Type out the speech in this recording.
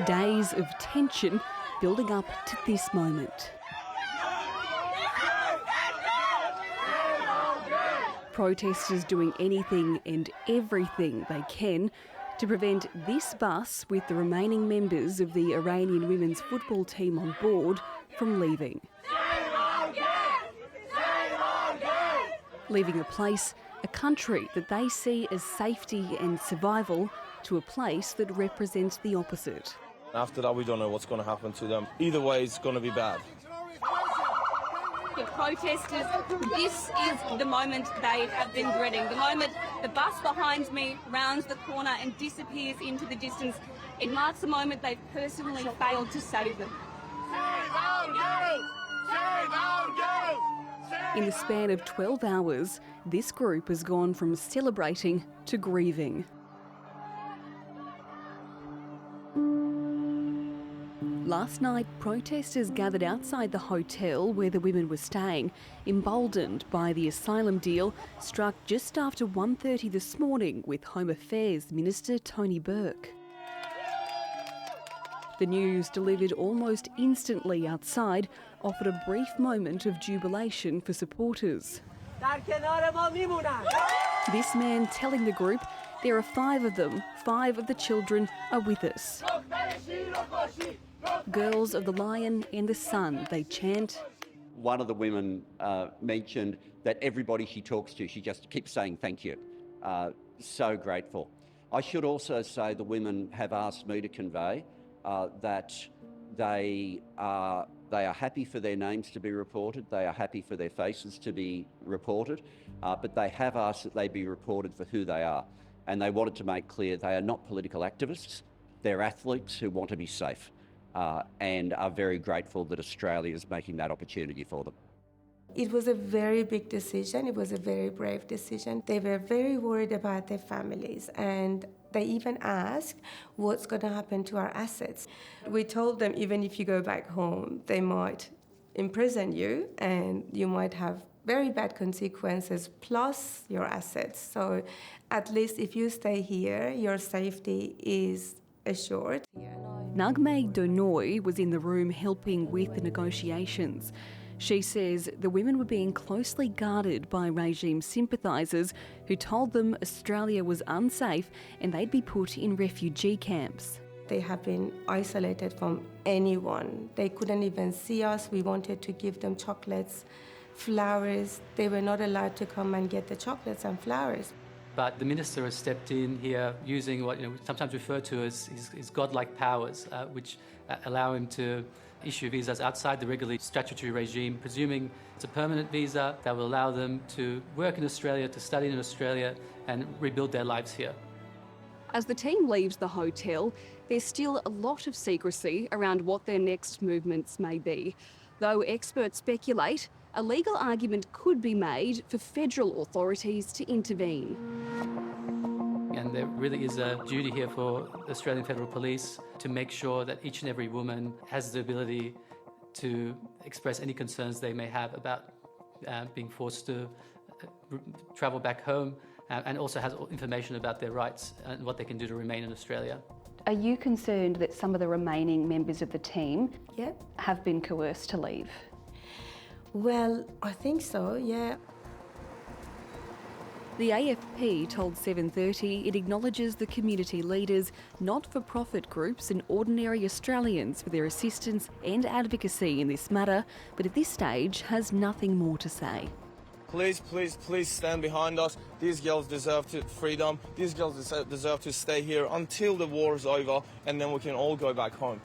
Days of tension building up to this moment. Protesters doing anything and everything they can to prevent this bus with the remaining members of the Iranian women's football team on board from leaving. Leaving a place, a country that they see as safety and survival, to a place that represents the opposite. After that, we don't know what's going to happen to them. Either way, it's going to be bad. The protesters, this is the moment they have been dreading. The moment the bus behind me rounds the corner and disappears into the distance. It marks the moment they've personally failed to save them. Save our girls! Save our girls! In the span of 12 hours, this group has gone from celebrating to grieving. Last night, protesters gathered outside the hotel where the women were staying, emboldened by the asylum deal struck just after 1:30 this morning with Home Affairs Minister Tony Burke. The news, delivered almost instantly outside, offered a brief moment of jubilation for supporters. This man telling the group there are 5 of them, 5 of the children are with us. Girls of the Lion and the Sun, they chant. One of the women mentioned that everybody she talks to, she just keeps saying thank you. So grateful. I should also say the women have asked me to convey that they are happy for their names to be reported, they are happy for their faces to be reported, but they have asked that they be reported for who they are. And they wanted to make clear they are not political activists, they're athletes who want to be safe and are very grateful that Australia is making that opportunity for them. It was a very big decision. It was a very brave decision. They were very worried about their families, and they even asked what's going to happen to our assets. We told them even if you go back home, they might imprison you and you might have very bad consequences plus your assets. So at least if you stay here, your safety is assured. Nagme Donoy was in the room helping with the negotiations. She says the women were being closely guarded by regime sympathisers who told them Australia was unsafe and they'd be put in refugee camps. They have been isolated from anyone. They couldn't even see us. We wanted to give them chocolates, flowers. They were not allowed to come and get the chocolates and flowers. But the minister has stepped in here using what sometimes referred to as his godlike powers, which allow him to issue visas outside the regular statutory regime, presuming it's a permanent visa that will allow them to work in Australia, to study in Australia and rebuild their lives here. As the team leaves the hotel, there's still a lot of secrecy around what their next movements may be. Though experts speculate, a legal argument could be made for federal authorities to intervene. And there really is a duty here for the Australian Federal Police to make sure that each and every woman has the ability to express any concerns they may have about being forced to travel back home, and also has information about their rights and what they can do to remain in Australia. Are you concerned that some of the remaining members of the team Yep. have been coerced to leave? Well, I think so, yeah. The AFP told 7:30 it acknowledges the community leaders, not-for-profit groups and ordinary Australians for their assistance and advocacy in this matter, but at this stage has nothing more to say. Please, please, please stand behind us. These girls deserve freedom. These girls deserve to stay here until the war is over, and then we can all go back home.